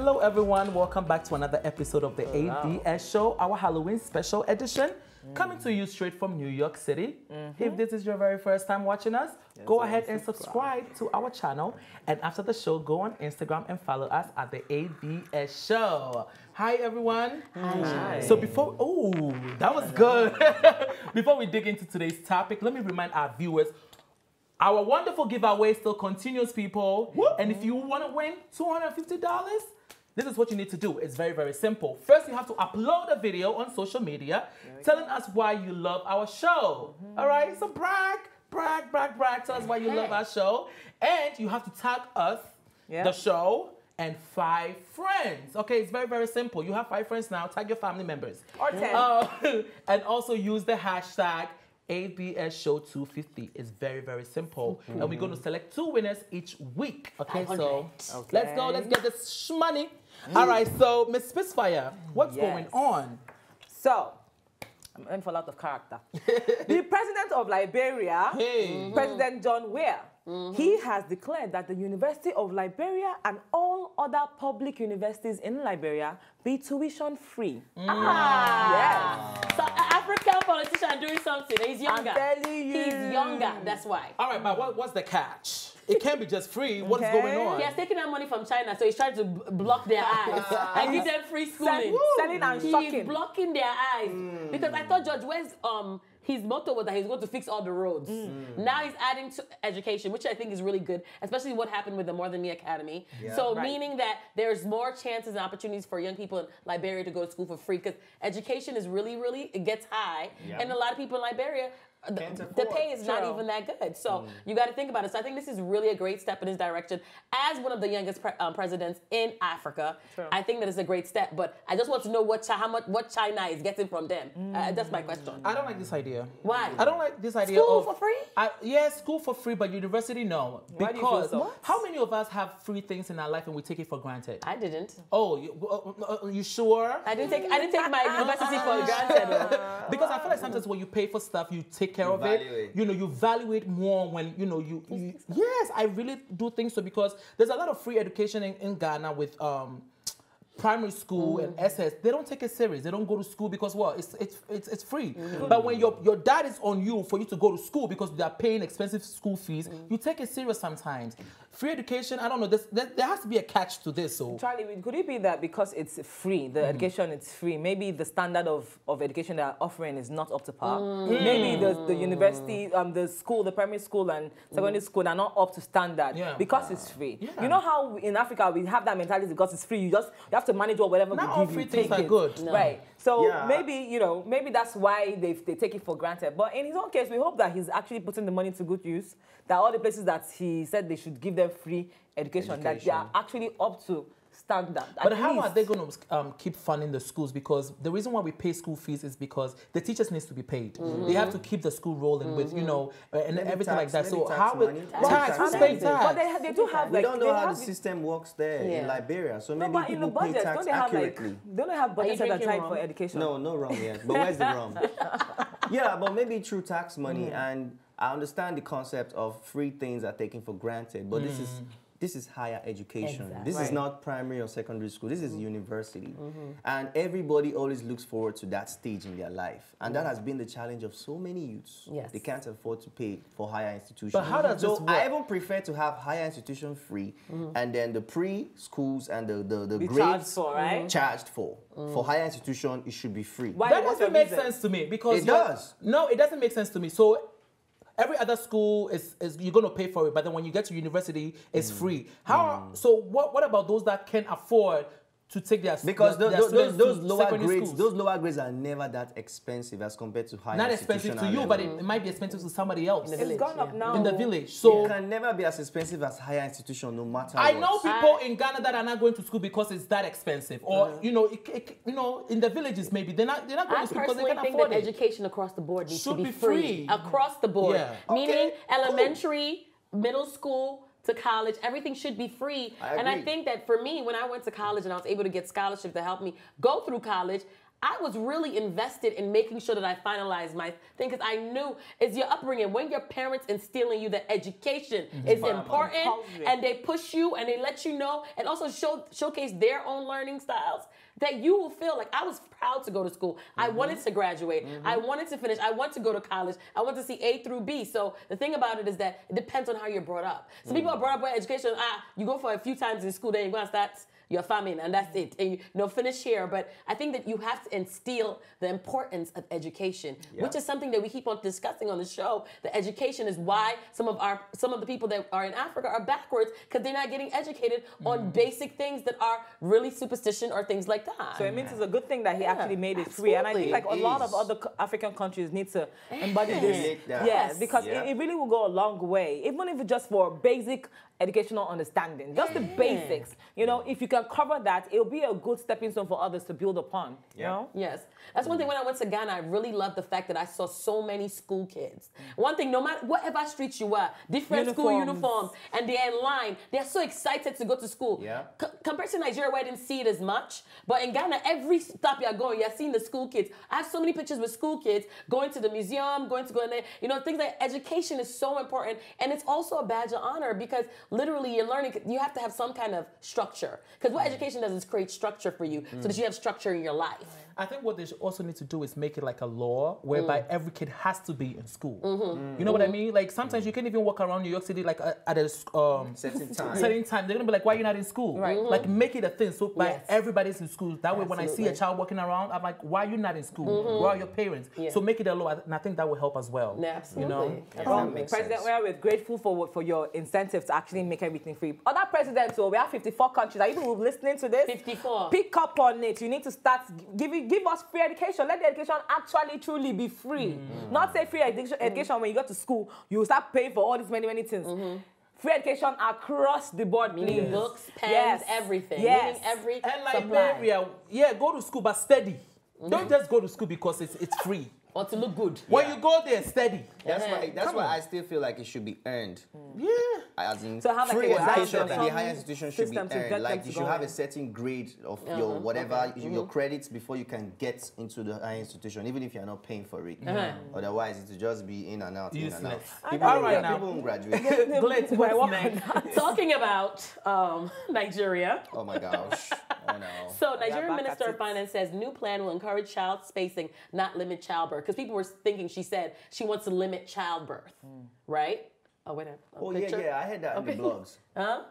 Hello everyone, welcome back to another episode of the ABS Show, our Halloween special edition, coming to you straight from New York City. If this is your very first time watching us, go ahead and subscribe to our channel, and after the show, go on Instagram and follow us at the ABS Show. Hi everyone. Hi. So before, that was good. Before we dig into today's topic, let me remind our viewers, our wonderful giveaway still continues, people. And if you want to win $250, this is what you need to do. It's very, very simple. First, you have to upload a video on social media telling us why you love our show. All right? So brag. Tell us why you love our show. And you have to tag us, the show, and 5 friends. Okay, it's very, very simple. You have 5 friends now. Tag your family members. Or 10. And also use the hashtag ABS Show 250. Is very, very simple. And we're going to select 2 winners each week. Okay, so let's go. Let's get this money. All right, so Miss Spitfire, what's going on? So, I'm in for a lot of character. The president of Liberia, President John Weah, he has declared that the University of Liberia and all other public universities in Liberia be tuition free. Yes. So an African politician doing something. He's younger. I'm telling you. He's younger. That's why. All right, but what's the catch? It can't be just free. What's going on? He has taken that money from China, so he's trying to block their eyes and give them free schooling. Selling and shocking. He's blocking their eyes. Because I thought George Weah's his motto was that he's going to fix all the roads. Now he's adding to education, which I think is really good, especially what happened with the More Than Me Academy. So meaning that there's more chances and opportunities for young people in Liberia to go to school for free, because education is really, it gets high. And a lot of people in Liberia, the pay is not even that good. So you got to think about it. So I think this is really a great step in his direction. As one of the youngest presidents in Africa, I think that it's a great step. But I just want to know what China is getting from them. That's my question. I don't like this idea. Why? I don't like this idea School of... for free? Yes, school for free, but university, no. Why do you feel Because so? how many of us have free things in our life and we take it for granted? I didn't. Oh, you sure? I didn't take my university for granted. Because I feel like sometimes when you pay for stuff, you take care of it. You know, you value it more when, you know, yes, I really do think so, because there's a lot of free education in Ghana with primary school and SS. They don't take it serious. They don't go to school because, well, it's free. But when your dad is on you for you to go to school because they are paying expensive school fees, you take it serious sometimes. Free education, I don't know, there has to be a catch to this. So Charlie, could it be that because it's free, the education is free, maybe the standard of education they're offering is not up to par? Maybe the university, the school, the primary school and secondary school are not up to standard because it's free. You know how in Africa we have that mentality because it's free, you have to manage whatever not we all give free you, things take are it. good. No. Right. So maybe, you know, maybe that's why they take it for granted. But in his own case, we hope that he's actually putting the money to good use, that all the places that he said they should give them free education. That they are actually up to standard. But how are they going to keep funding the schools? Because the reason why we pay school fees is because the teachers needs to be paid. They have to keep the school rolling with, you know, and maybe everything tax, like that. So tax how will money, tax? Who's paying tax? But they do have, We like, don't know how the system works there in Liberia, so maybe but in the people pay budget, tax don't they have accurately. don't they have budgets that are tied rum? for education? No rum yet. But where's the rum? Yeah, but maybe through tax money, and I understand the concept of free things are taken for granted, but this is higher education. Exactly. This is not primary or secondary school. This is university. And everybody always looks forward to that stage in their life. And that has been the challenge of so many youths. Yes. They can't afford to pay for higher institutions. But how does this work? I even prefer to have higher institution free, and then the pre-schools and the grades charged for, right? charged for. For higher institution, it should be free. Why? That What's doesn't the make reason? sense to me, because It does. No, it doesn't make sense to me. So every other school is you're going to pay for it, but then when you get to university, it's free. So what about those that can afford to take their Because their those students to lower secondary grades, schools? those lower grades are never that expensive as compared to higher Not expensive to you, but it might be expensive to somebody else It's gone up now. in the village. It So can never be as expensive as higher institution, no matter I what. know people in Ghana that are not going to school because it's that expensive, or you know, in the villages maybe they're not going I to school because they personally can think afford that it. education across the board needs Should to be be free. Across the board. Yeah. Meaning Okay, elementary, middle school, to college, everything should be free. I And I agree. think that for me, when I went to college and I was able to get scholarships to help me go through college, I was really invested in making sure that I finalized my thing because I knew it's your upbringing. When your parents instill in you that education is important and they push you and they let you know and also showcase their own learning styles, that you will feel like I was proud to go to school. I wanted to graduate. I wanted to finish. I want to go to college. I want to see A through B. So the thing about it is that it depends on how you're brought up. So people are brought up with education. You go for a few times in school, then you're going to start your famine, and that's it. And finish here. But I think that you have to instill the importance of education, which is something that we keep on discussing on the show. The education is why some of the people that are in Africa are backwards because they're not getting educated on basic things that are really superstition or things like that. So it means it's a good thing that he actually made it free. And I think like a lot of other African countries need to embody this. Yes, because it really will go a long way, even if it's just for basic educational understanding, just the basics. If you can cover that, it'll be a good stepping stone for others to build upon. You know? Yes, that's one thing. When I went to Ghana, I really loved the fact that I saw so many school kids. One thing, no matter whatever street you are, different school uniforms, and they're in line. They're so excited to go to school. Yeah. Compared to Nigeria, where I didn't see it as much, but in Ghana, every stop you're going, you're seeing the school kids. I have so many pictures with school kids going to the museum, going in there. Things like education is so important, and it's also a badge of honor because literally you're learning. You have to have some kind of structure because what education does is create structure for you so that you have structure in your life. I think what they also need to do is make it like a law whereby every kid has to be in school. You know what I mean? Like sometimes you can't even walk around New York City like at a certain time. They're gonna be like, "Why are you not in school?" Right? Like make it a thing so like everybody's in school. That way, when I see a child walking around, I'm like, "Why are you not in school? Where are your parents?" So make it a law, and I think that will help as well. Absolutely. President Weah, we're grateful for your incentive to actually make everything free. Other presidents, we have 54 countries. Are you listening to this? 54. Pick up on it. You need to start give us free education. Let the education actually truly be free. Not say free education when you go to school, you start paying for all these many things. Free education across the board, meaning books, pens, everything. Meaning every and Liberia, go to school but steady. Don't just go to school because it's free. Or to look good. When you go there, steady. That's why I still feel like it should be earned. As in so have free like education in the higher institution should be earned. Like you should have a certain grade of your whatever, your credits before you can get into the higher institution, even if you're not paying for it. Otherwise, it will just be in and out, in and out. People won't graduate. Talking about Nigeria. Oh my gosh. Oh no. So Nigerian Minister of Finance says new plan will encourage child spacing, not limit childbirth. Because people were thinking she said she wants to limit childbirth, right? Oh, wait. I heard that in the blogs.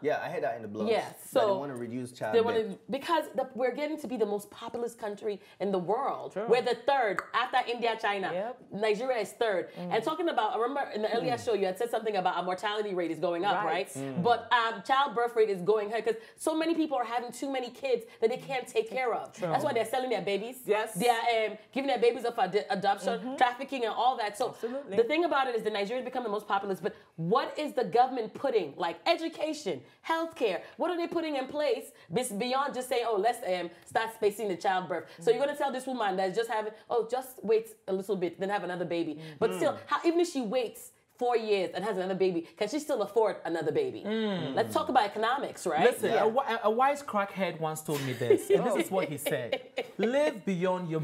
Yeah, I heard that in the blogs. Yes, so they want to reduce childbirth. Because we're getting to be the most populous country in the world. We're the third after India, China. Nigeria is third. And talking about, I remember in the earlier show you had said something about our mortality rate is going up, right? But childbirth rate is going high because so many people are having too many kids that they can't take care of. That's why they're selling their babies. Yes, they are giving their babies up for adoption, trafficking, and all that. So the thing about it is that Nigeria has become the most populous. But what is the government putting, like education, healthcare? What are they putting in place beyond just saying, oh, let's start spacing the childbirth? So you're going to tell this woman that's just having, just wait a little bit, then have another baby. But still, even if she waits 4 years and has another baby, can she still afford another baby? Let's talk about economics, right? Listen, a wise crackhead once told me this, and this is what he said: live beyond your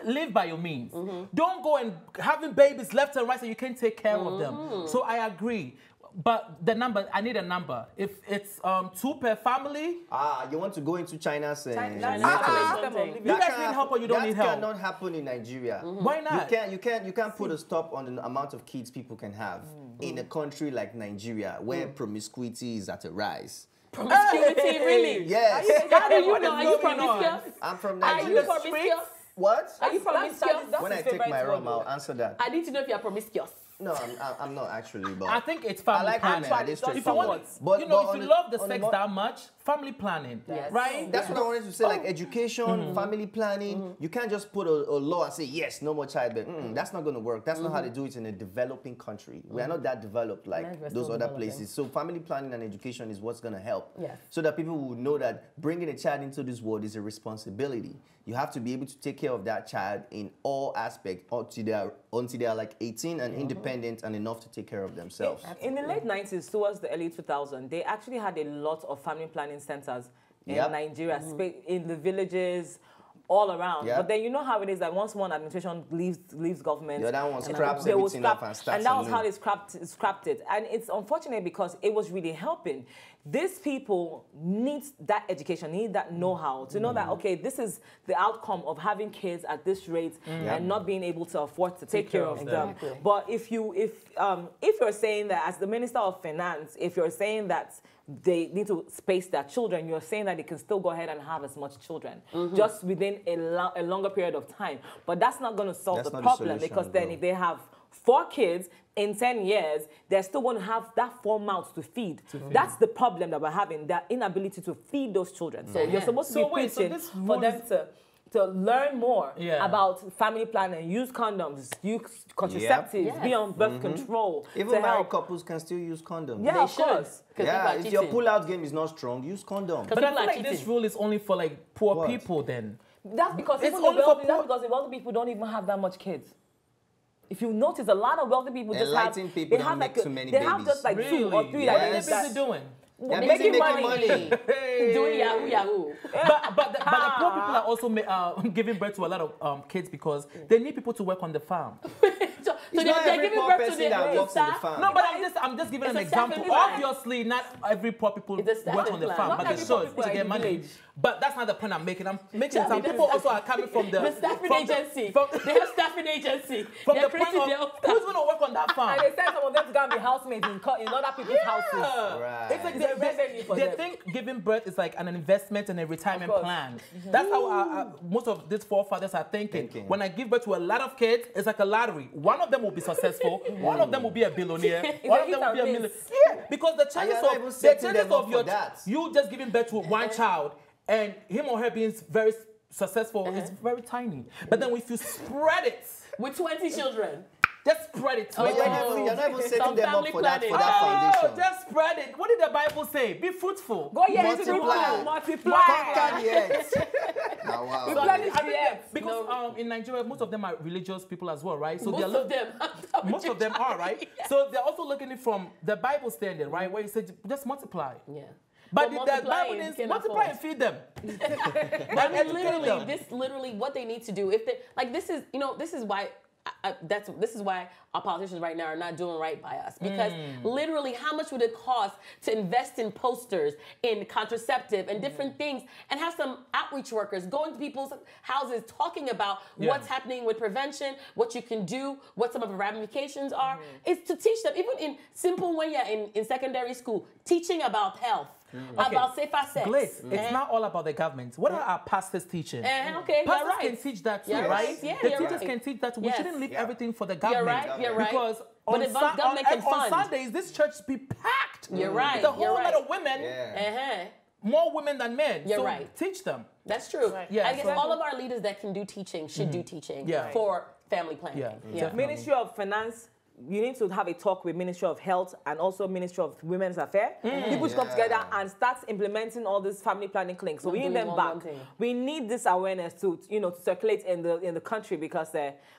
live by your means. Don't go and having babies left and right so you can't take care of them. So I agree. But the number, I need a number. If it's 2 per family. You want to go into China's you guys need help or you don't need help? That cannot happen in Nigeria. Why not? You can't put a stop on the amount of kids people can have in a country like Nigeria where promiscuity is at a rise. Promiscuity, really? Yes. How do you know? Are you promiscuous? I'm from Nigeria. Are you promiscuous? What? Are you promiscuous? When I take my rum, I'll answer that. I need to know if you're promiscuous. No, I'm not actually, but I think it's family planning. If you want, if you love the sex that much, family planning, right? That's what I wanted to say. Like education, family planning. You can't just put a law and say yes, no more childbirth. That's not going to work. That's not how they do it in a developing country. We are not that developed like those other places. So family planning and education is what's going to help. So that people will know that bringing a child into this world is a responsibility. You have to be able to take care of that child in all aspects until they are like 18 and independent and enough to take care of themselves. In the late 90s towards the early 2000s, they actually had a lot of family planning centers in Nigeria, in the villages, all around. Yeah. But then you know how it is that once one administration leaves government, The other one and scraps they will everything up and starts and that was anew. how they scrapped it. And it's unfortunate because it was really helping. These people need that education, need that know-how to know that, okay, this is the outcome of having kids at this rate and not being able to afford to take care of them. Exactly. But if you're saying that as the Minister of Finance, if you're saying that they need to space their children, you're saying that they can still go ahead and have as much children, just within a longer period of time. But that's not going to solve the problem, because then if they have 4 kids in 10 years, they're still going to have that 4 mouths to feed. That's the problem that we're having, that inability to feed those children. So you're supposed to be preaching for them to learn more about family planning, use condoms, use contraceptives, be on birth control. Even married couples can still use condoms. Yeah, of course. Yeah, if your pull-out game is not strong, use condoms. But I feel like this rule is only for like poor people then. That's because It's even only for that's because the wealthy people don't even have that much kids. If you notice, a lot of wealthy people just have people don't make too many babies. They have just like 2 or 3. What are they busy doing? They're Making busy money. Doing Yahoo. But the poor people are also giving birth to a lot of kids because they need people to work on the farm. So they're giving birth to their staff. No, but I'm just giving an example. Obviously, not every poor people work on the farm, but they should to get money. But that's not the point I'm making. I'm making some people also are coming from the staffing agency. They have staffing agency. From the point of who's going to work on that farm? And they send some of them to go and be housemaids in other people's houses. Right. It's like they think giving birth is like an investment and a retirement plan. That's how most of these forefathers are thinking. When I give birth to a lot of kids, it's like a lottery. One of them will be successful. One of them will be a billionaire. One of them will be a millionaire. Yeah, because the chances of you just giving birth to one child and him or her being very successful is very tiny. But then if you spread it with 20 children. Just spread it. You're not even setting them up for that foundation. Just spread it. What did the Bible say? Be fruitful. Go multiply. Conquer the earth. Wow. Because in Nigeria, most of them are religious people as well, right? So Most of them are, right? So they're also looking at it from the Bible standard, right? Where you say just multiply. Yeah. But the Bible is multiply and feed them. Literally, what they need to do, if they like, this is why. This is why our politicians right now are not doing right by us, because literally how much would it cost to invest in posters, in contraceptive and different things, and have some outreach workers going to people's houses talking about what's happening with prevention, what you can do, what some of the ramifications are. It's to teach them, even in simple when you're in secondary school, teaching about health. About safer sex. It's not all about the government. What are our pastors teaching? Okay, pastors right. can teach that too, You're right? Yeah, the teachers can teach that too. We shouldn't leave everything for the government. You're right. Because on Sundays, this church be packed. You're right. With a whole lot of women. More women than men. You're right. Teach them. That's true. Right. Yeah, I guess all of our leaders that can do teaching should do teaching for family planning. Ministry of Finance, you need to have a talk with Ministry of Health and also Ministry of Women's Affairs. People should come together and start implementing all these family planning clinics. So we need them back. We need this awareness to circulate in the country, because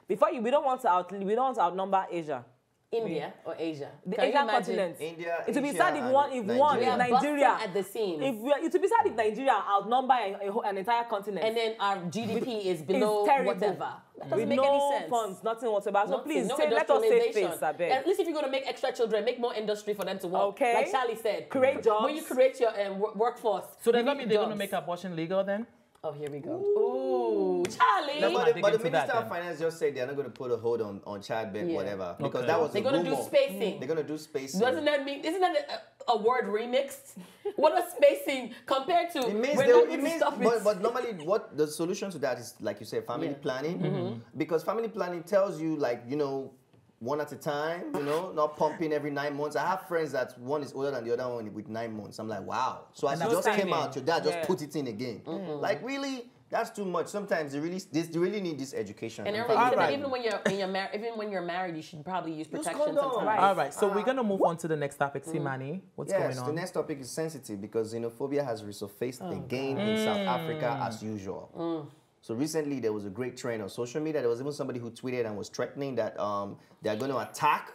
we don't want to outnumber Asia. India or Asia? The Asian continent. India, it would be sad if Nigeria at the seams. It would be sad if Nigeria outnumber an entire continent. And then our GDP is below whatever. That doesn't make any sense. Funds, nothing whatsoever. So please, let us save face, I beg. At least if you're going to make extra children, make more industry for them to work. Okay. Like Charlie said. Create jobs. When you create your workforce. So does that mean they're going to make abortion legal then? Oh, here we go. Ooh, Charlie. No, but the Minister of Finance just said they're not going to put a hold on childbirth, whatever. Because that was they're going to do spacing. They're going to do spacing. Doesn't that mean, isn't that a word remixed? What is spacing compared to? But normally what the solution to that is, like you said, family planning. Because family planning tells you, like, one at a time, not pumping every 9 months. I have friends that one is older than the other one with 9 months. I'm like, wow. So as you just came out, your dad just put it in again. Like, really? That's too much. Sometimes they really need this education. And even when you're married, you should probably use protection sometimes. All right, so we're gonna move on to the next topic. Simani, what's going on? The next topic is sensitive, because xenophobia has resurfaced again in South Africa as usual. So recently there was a great trend on social media. There was even somebody who tweeted and was threatening that they're going to attack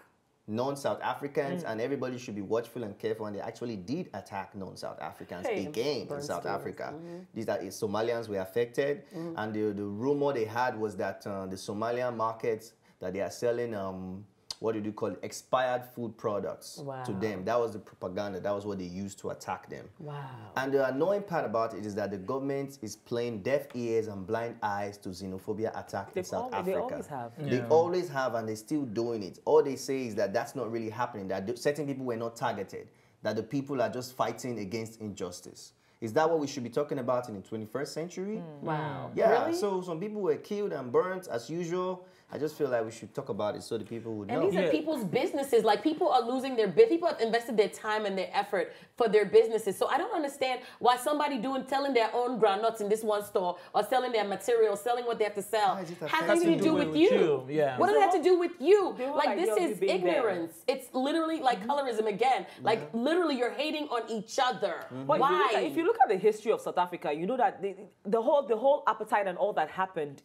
non-South Africans, and everybody should be watchful and careful. And they actually did attack non-South Africans again in South Africa. These are Somalians were affected, and the rumor they had was that the Somalian markets that they are selling what do you call it? Expired food products to them. That was the propaganda. That was what they used to attack them. Wow. And the annoying part about it is that the government is playing deaf ears and blind eyes to xenophobia attack in South Africa. They always have. They always have, and they're still doing it. All they say is that that's not really happening, that certain people were not targeted, that the people are just fighting against injustice. Is that what we should be talking about in the 21st century? Wow. Yeah, really? so some people were killed and burnt as usual. I just feel like we should talk about it so the people would know. And these are people's businesses. Like, people are losing their business. People have invested their time and their effort for their businesses. So I don't understand why somebody selling their own groundnuts in this one store, or selling their material, selling what they have to sell, has nothing to do with you. Yeah. What does it have to do with you? Like, this idea of is you being ignorance. It's literally like colorism again. Like, literally, you're hating on each other. But Why? if you look at the history of South Africa, you know that the whole appetite and all that happened,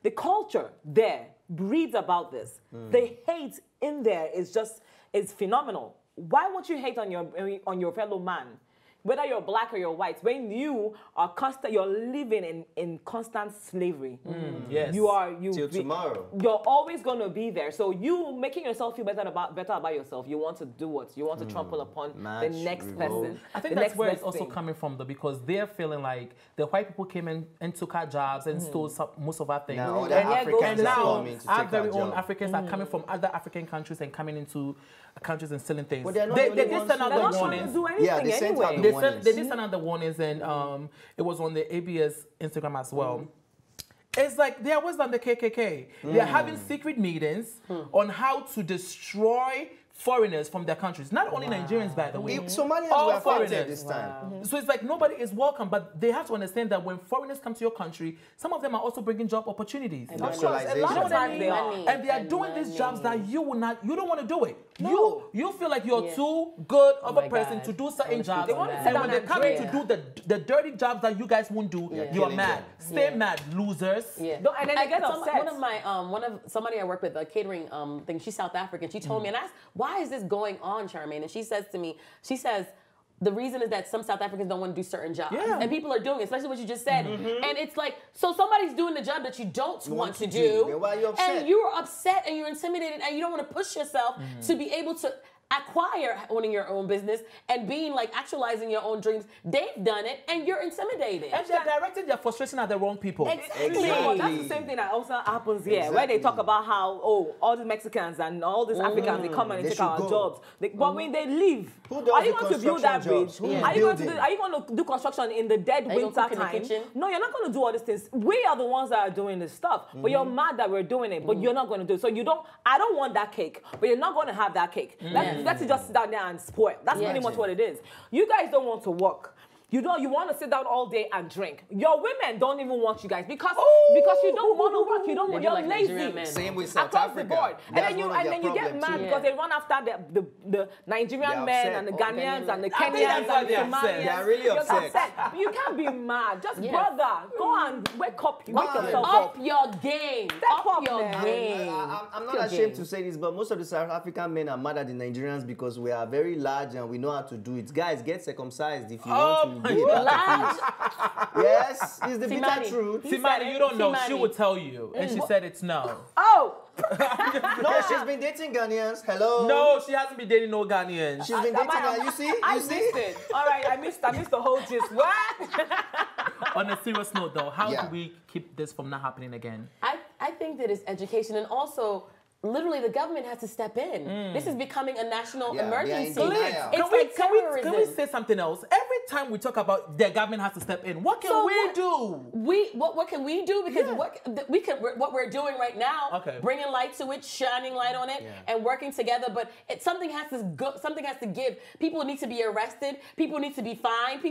the culture there breeds about this. The hate in there is phenomenal. Why won't you hate on your fellow man? Whether you're black or you're white, when you're living in constant slavery. Yes. Till tomorrow. You're always going to be there. So you making yourself feel better about yourself. You want to do what? You want to trample upon the next person. I think that's where it's also coming from, though, because they're feeling like the white people came in and took our jobs and stole most of our things. Now, And now our our very own Africans are coming from other African countries and coming into countries and selling things. Well, they're not they the only did ones send out They're the not trying warnings. to do anything they sent out anyway. They did send out the warnings, and it was on the ABS Instagram as well. It's like they are worse than the KKK. They are having secret meetings on how to destroy foreigners from their countries. Not only Nigerians, by the way. Somalians all were affected foreigners. this time. So it's like nobody is welcome, but they have to understand that when foreigners come to your country, some of them are also bringing job opportunities. Of course, a lot You know of what I times mean? they are. And they are doing these jobs that you don't want to do it. No. You feel like you're too good of a my person God. to do certain jobs. They want to sit And when down they and come in to drink. do the dirty jobs that you guys won't do, you're killing mad. them. Stay mad, losers. Yeah. No, and then they get upset. One of somebody I work with, a catering thing, she's South African. She told me, and I asked, why is this going on, Charmaine? And she says to me, the reason is that some South Africans don't want to do certain jobs. Yeah. And people are doing it, especially what you just said. And it's like, so somebody's doing the job that you don't want to do. Then why are you upset? And you're upset and you're intimidated and you don't want to push yourself to be able to acquire owning your own business and being like actualizing your own dreams. They've done it and you're intimidated. And they're directing their frustration at the wrong people. Exactly. Well, that's the same thing that also happens here, where they talk about how, all the Mexicans and all these Africans, they come and They take should our go. jobs. But when they leave, Who does are you the going to build that construction bridge? jobs? Who is Are you going to building? are you going to do construction in the dead Are you winter gonna cook in the time? kitchen? No, you're not going to do all these things. We are the ones that are doing this stuff. But you're mad that we're doing it, but you're not going to do it. So I don't want that cake, but you're not going to have that cake. Let's just sit down there and spoil. That's pretty much what it is. You guys don't want to work. You want to sit down all day and drink. Your women don't even want you guys because you don't want to work. You don't. They do You're like Nigerian men. lazy. Same with South Across Africa. the board. That's And one of then their you get problems mad too. because they run after the Nigerian men upset. and the Ghanaians and the I think Kenyans that's why and the they're upset. Somalians. They are really You're upset. You can't be mad. Just Yes. brother, go and wake up. Wake yourself Up up. your game. Step up, your man. game. I'm not ashamed to say this, but most of the South African men are mad at the Nigerians because we are very large and we know how to do it. Guys, get circumcised if you want to be a part of it. Yes, it's the bitter Simani. truth. Simani, you don't know. She Simani. would tell you. And she said it's no. Oh, No, she's been dating Ghanaians. Hello. No, she hasn't been dating no Ghanaians. She's been dating Ghanaians. You see? I You see? missed it. All right, I missed the whole gist. What? On a serious note, though, how Yeah. do we keep this from not happening again? I think that it's education and also literally the government has to step in. This is becoming a national Yeah, they are in emergency. denial. It's like terrorism. Can we say something else? Every time we talk about the government has to step in, what can So we what- do? What can we do? Because what we're doing right now, Okay. bringing light to it, shining light on it, and working together. But something has to give. People need to be arrested. People need to be fined.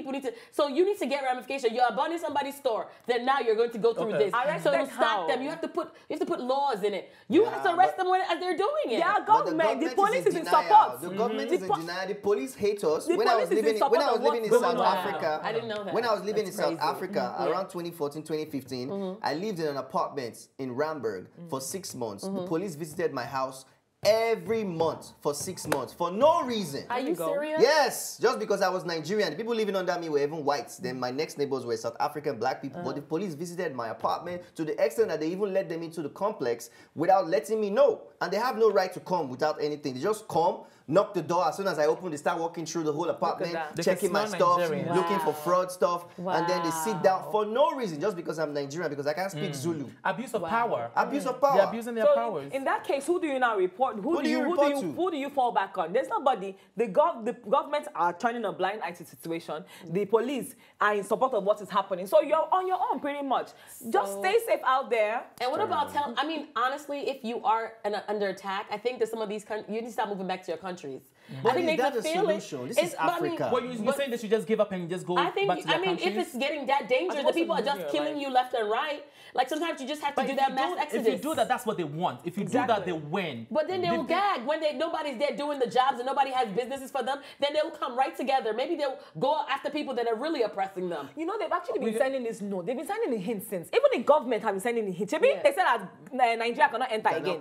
So you need to get ramification. You're abandoning somebody's store. Then now you're going to go through Okay. this. So to Arrested stop how? them, you have to put laws in it. You have to arrest them as they're doing it. Yeah, But the government, the police is in denial. support. The government is in denial. The police hate us. The When I police was is in living support in of what's South going on. Africa, I didn't know that. When I was living That's in South crazy. Africa around 2014, 2015, I lived in an apartment in Ramburg for 6 months. The police visited my house, every month for 6 months for no reason. Are you serious? Yes, just because I was Nigerian. The people living under me were even whites. Then my next neighbors were South African black people. But the police visited my apartment to the extent that they even let them into the complex without letting me know. And they have no right to come without anything. They just come, knock the door. As soon as I open, they start walking through the whole apartment, checking my stuff, looking for fraud stuff. And then they sit down for no reason, just because I'm Nigerian, because I can't speak Zulu. Abuse of power. Abuse of power. They're abusing their powers. In that case, who do you now report? Who do you fall back on? There's nobody. The government are turning a blind eye to the situation. The police are in support of what is happening. So you're on your own pretty much. Just stay safe out there. And what about I mean, honestly, if you are under attack, I think that some of these you need to start moving back to your countries. But I think is that a solution? This is Africa. You're saying that you just give up and just go back to your countries? If it's getting that dangerous, the people are just killing you left and right. Like sometimes you just have to do that mass exodus. If you do that, that's what they want. If you do that, they win. But then they'll gag when nobody's there doing the jobs and nobody has businesses for them. Then they'll come right together. Maybe they'll go after people that are really oppressing them. You know, they've actually been sending this note. They've been sending the hints since. Even the government have been sending the hints. They said that Nigeria cannot enter again.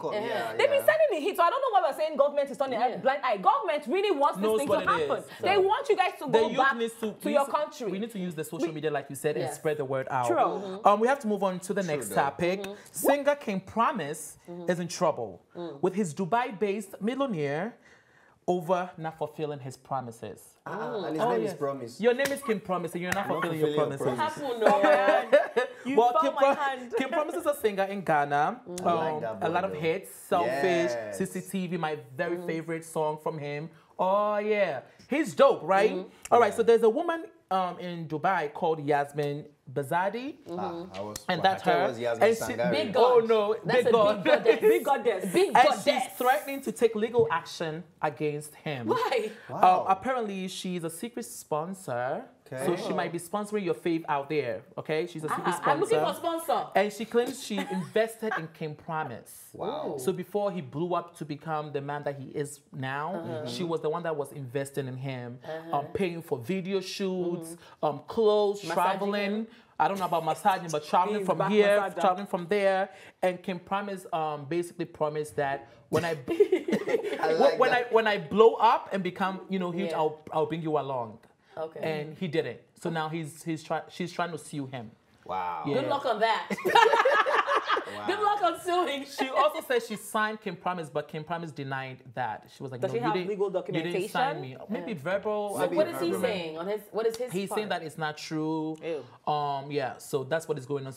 They've been sending the hints. So I don't know why we're saying government is turning a blind eye. Government really wants this thing to happen. They want you guys to go back to your country. We need to use the social media, like you said, and spread the word out. True. We have to move on to the next topic. Singer King Promise is in trouble with his Dubai-based millionaire over not fulfilling his promises. And his name is Promise. Your name is King Promise, and you're not fulfilling your promises. King Promise is a singer in Ghana. A lot of hits, Selfish, CCTV, my very favorite song from him. Oh yeah, he's dope, right? All right, so there's a woman in Dubai called Yasmin Bazadi, and that's her. And she, big God. Oh no, that's big God. Big goddess. Big goddess. And she's threatening to take legal action against him. Why? Apparently, she's a secret sponsor. So she might be sponsoring your fave out there, okay? She's a secret sponsor. I'm looking for a sponsor. And she claims she invested in King Promise. Wow. So before he blew up to become the man that he is now, she was the one that was investing in him, paying for video shoots, clothes, traveling. I don't know about massaging, but traveling from here, traveling from there. And King Promise basically promised that when I when I blow up and become huge, I'll bring you along. Okay. And he didn't. So now she's trying to sue him. Wow. Yeah. Good luck on that. Good luck on suing. She also said she signed King Promise, but King Promise denied that. She was like, does she have legal documentation? You didn't sign me. Maybe verbal. So what is he saying? What is his He's part? saying that it's not true. Ew. Yeah, so that's what is going on.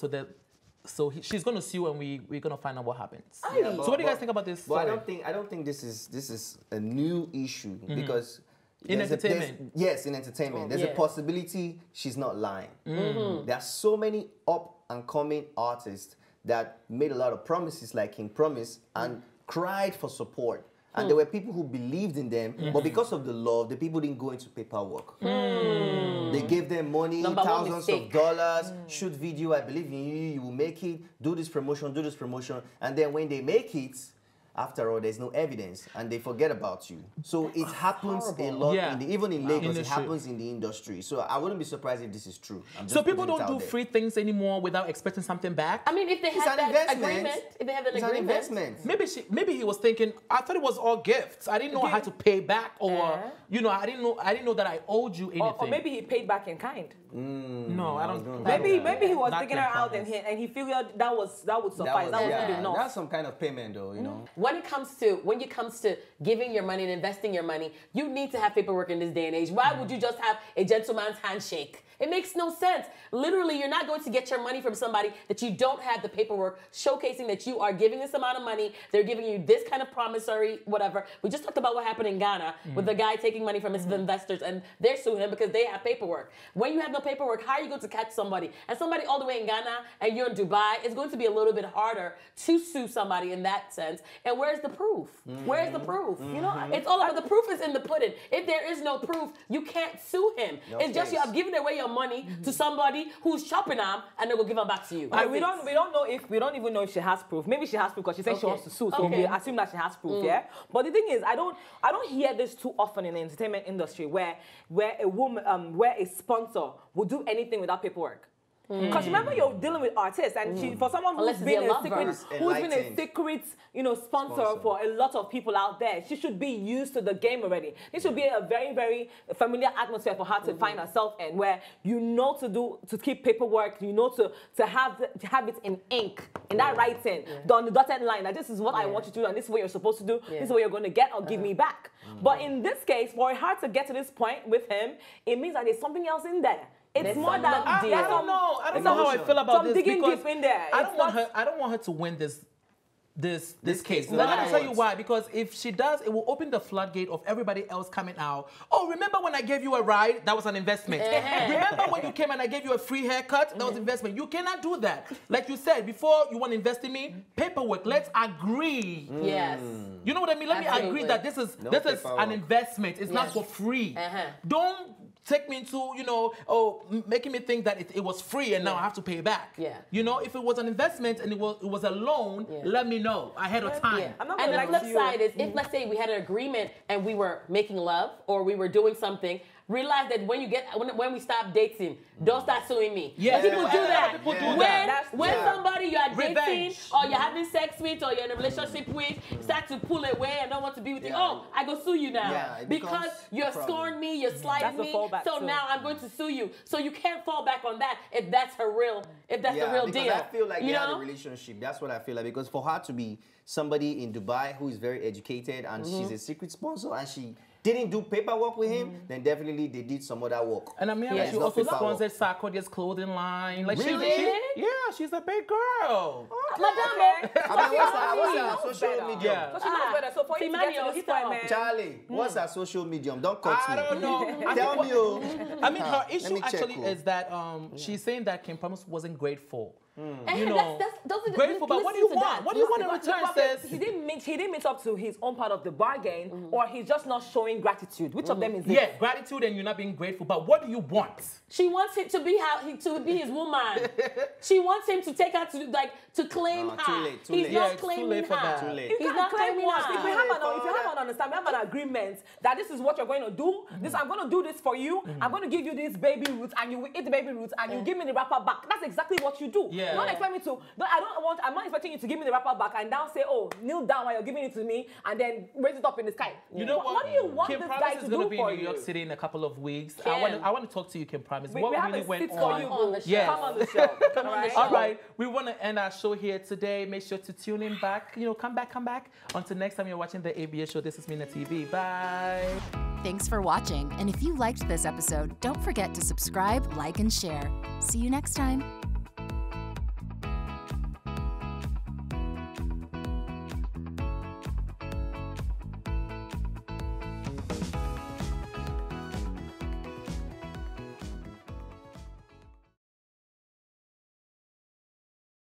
So she's going to sue, and we're going to find out what happens. Yeah, so what do you guys think about this story? But I don't think this is a new issue because in entertainment. Yes, in entertainment. There's a possibility she's not lying. There are so many up and coming artists that made a lot of promises like King Promise and cried for support. And there were people who believed in them, but because of the love, the people didn't go into paperwork. They gave them money, thousands of dollars, shoot video, I believe in you, you will make it, do this promotion. And then when they make it, after all, there's no evidence, and they forget about you. So it happens a lot, even in Lagos, it happens in the industry. So I wouldn't be surprised if this is true. So people don't do free things anymore without expecting something back? I mean, if they have that agreement, if they have an agreement. Investment. Maybe he was thinking, I thought it was all gifts. I didn't know I had to pay back, or I didn't know that I owed you anything. Or maybe he paid back in kind. No, I don't. Maybe he was taking her out and he figured that would suffice. That was good enough. That's some kind of payment, though, you know. When it comes to giving your money and investing your money, you need to have paperwork in this day and age. Why would you just have a gentleman's handshake? It makes no sense. Literally, you're not going to get your money from somebody that you don't have the paperwork showcasing that you are giving this amount of money. They're giving you this kind of promissory, whatever. We just talked about what happened in Ghana with the guy taking money from his investors, and they're suing him because they have paperwork. When you have no paperwork, how are you going to catch somebody? And somebody all the way in Ghana and you're in Dubai, it's going to be a little bit harder to sue somebody in that sense. And where's the proof? Where's the proof? You know, it's all about the proof is in the pudding. If there is no proof, you can't sue him. It's just you have given away your money to somebody who's shopping them, and they will give them back to you. We don't even know if she has proof. Maybe she has proof because she said she wants to sue. So we assume that she has proof. Yeah. But the thing is, I don't hear this too often in the entertainment industry where a woman, where a sponsor will do anything without paperwork. Because remember, you're dealing with artists, and for someone who's been a secret, sponsor for a lot of people out there, she should be used to the game already. This should be a very, very familiar atmosphere for her to find herself in, where to keep paperwork, to have it in ink, in that writing, on the dotted line. Like, this is what I want you to do, and this is what you're supposed to do. This is what you're going to get or give me back. But in this case, for her to get to this point with him, it means that there's something else in there. It's more than I don't know. I don't know how I feel about this because in there. I don't want her to win this case. Let me tell you why. Because if she does, it will open the floodgate of everybody else coming out. Oh, remember when I gave you a ride? That was an investment. Remember when you came and I gave you a free haircut? That was investment. You cannot do that. Like you said, before you want to invest in me, paperwork. Let's agree. Yes. You know what I mean? Let me agree that this is an investment. It's not for free. Don't take me into, making me think that it was free and now I have to pay back. Yeah. If it was an investment and it was a loan, let me know ahead of time. Yeah. And the flip side is, if let's say we had an agreement and we were making love or we were doing something, realize that when we stop dating, don't start suing me. Yeah. People do that. People do that. When somebody you are dating Revenge. or you're having sex with or you're in a relationship with start to pull away and don't want to be with you, I go sue you now because you're scorned me, you're slighting me. So now I'm going to sue you. So you can't fall back on that if that's the real deal. I feel like they had a relationship. That's what I feel like, because for her to be somebody in Dubai who is very educated and she's a secret sponsor and she didn't do paperwork with him, then definitely they did some other work. And I mean, she also sponsored Sarkodie's clothing line. Like, she's a big girl. Madame, what's her social medium? So she knows better. So for you to get to this point, man. Charlie, what's her social medium? Don't cut me. I don't know. Tell me. I mean, her issue actually is that she's saying that Kim Promise wasn't grateful. Grateful, but what do you want? What do you want in return, sis? He didn't meet up to his own part of the bargain, or he's just not showing gratitude. Which of them is it? Yeah, gratitude and you're not being grateful, but what do you want? She wants him to be his woman. She wants him to take her to claim her. Too late. He's not claiming her. Too late. He's not claiming her. If you have an understanding, we have an agreement that this is what you're going to do. I'm going to do this for you. I'm going to give you this baby roots, and you will eat the baby roots, and you give me the wrapper back. That's exactly what you do. Yeah. Don't expect me to. I'm not expecting you to give me the wrapper back and now say, oh, kneel down while you're giving it to me, and then raise it up in the sky. You know what? What do you want Kim this Promise guy to is do going to be for in New York you? City in a couple of weeks. Kim. I want to talk to you, Kim Promise. We What have really a went seat for on? you, on the show. Yes. Come on the show. Come on the show. All right, we want to end our show here today. Make sure to tune in back. Come back. Until next time you're watching the ABS show, this is Mina TV. Bye. Thanks for watching. And if you liked this episode, don't forget to subscribe, like, and share. See you next time.